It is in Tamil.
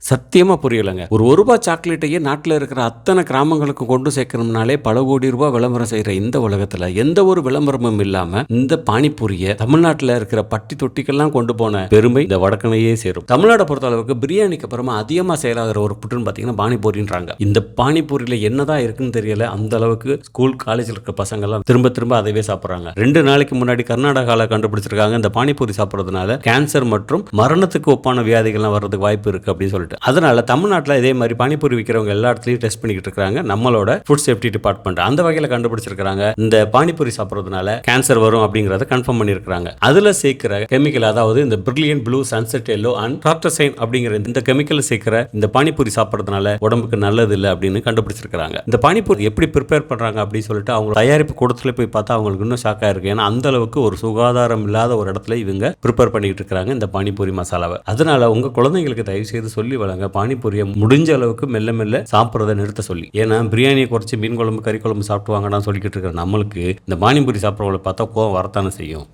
சத்தியமா புரியலங்க. ஒரு ரூபாய் சாக்லேட்டையே நாட்டுல இருக்கிற அத்தனை கிராமங்களுக்கு கொண்டு சேர்க்கணும்னாலே பல கோடி ரூபாய் விளம்பரம் செய்யற இந்த உலகத்துல எந்த ஒரு விளம்பரமும் இல்லாம இந்த பானிபூரிய தமிழ்நாட்டுல இருக்கிற பட்டி தொட்டிக்கெல்லாம் கொண்டு போன பெருமை இந்த வடக்கனையே சேரும். தமிழ்நாட்டை பொறுத்த அளவுக்கு பிரியாணிக்கு அப்புறமா அதிகமா செயலாகிற ஒரு புட்டுன்னு பாத்தீங்கன்னா பானிபூரின்றாங்க. இந்த பானிபூரியில என்னதான் இருக்குன்னு தெரியல. அந்த அளவுக்கு ஸ்கூல் காலேஜ்ல இருக்க பசங்க எல்லாம் திரும்ப திரும்ப அதவே சாப்பிடுறாங்க. 2 நாளைக்கு முன்னாடி கர்நாடகால கண்டுபிடிச்சிருக்காங்க இந்த பானிபூரி சாப்பிடுறதுனால கேன்சர் மற்றும் மரணத்துக்கு ஒப்பான வியாதிகள்லாம் வர்றதுக்கு வாய்ப்பு இருக்கு அப்படின்னு சொல்லிட்டு. அதனால தமிழ்நாட்டில் இதே மாதிரி பானிபூரி விற்கிறவங்க எல்லா இடத்துலையும் டெஸ்ட் பண்ணிக்கிட்டு இருக்காங்க. நம்மளோட ஃபுட் சேஃப்டி டிபார்ட்மெண்ட் அந்த வகையில் கண்டுபிடிச்சிருக்காங்க இந்த பானிபூரி சாப்பிட்றதுனால கேன்சர் வரும் அப்படிங்கறத கன்ஃபார்ம் பண்ணியிருக்காங்க. அதுல சேர்க்கிற கெமிக்கல், அதாவது இந்த brilliant blue, sunset yellow and tartrazine அப்படிங்கிற இந்த கெமிக்கல் சேர்க்கிற இந்த பானிபூரி சாப்பிட்றதுனால உடம்புக்கு நல்லது இல்லை அப்படின்னு கண்டுபிடிச்சிருக்காங்க. இந்த பானிபூரி எப்படி ப்ரிப்பேர் பண்றாங்க அப்படின்னு சொல்லிட்டு அவங்க தயாரிப்பு கூடத்துல போய் பார்த்தா அவங்களுக்கு இன்னும் ஷாக்கா இருக்கு. ஏன்னா அந்த அளவுக்கு ஒரு சுகாதாரம் இல்லாத ஒரு இடத்துல இவங்க ப்ரிப்பேர் பண்ணிட்டு இருக்காங்க இந்த பானிபூரி மசாலாவை. அதனால உங்க குழந்தைங்களுக்கு தயவு செய்து சொல்லி வழங்க பானிபூரியை முடிஞ்ச அளவுக்கு மெல்ல மெல்ல சாப்பிட்றத நிறுத்த சொல்லி. ஏன்னா பிரியாணியை குறைச்சி மீன் குழம்பு கறி குழம்பு சாப்பிட்டு வாங்கன்னு சொல்லிக்கிட்டு இருக்கிற நம்மளுக்கு இந்த பானிபூரி சாப்பிட்றவங்களை பார்த்தா கோவம் வரத்தானே செய்யும்.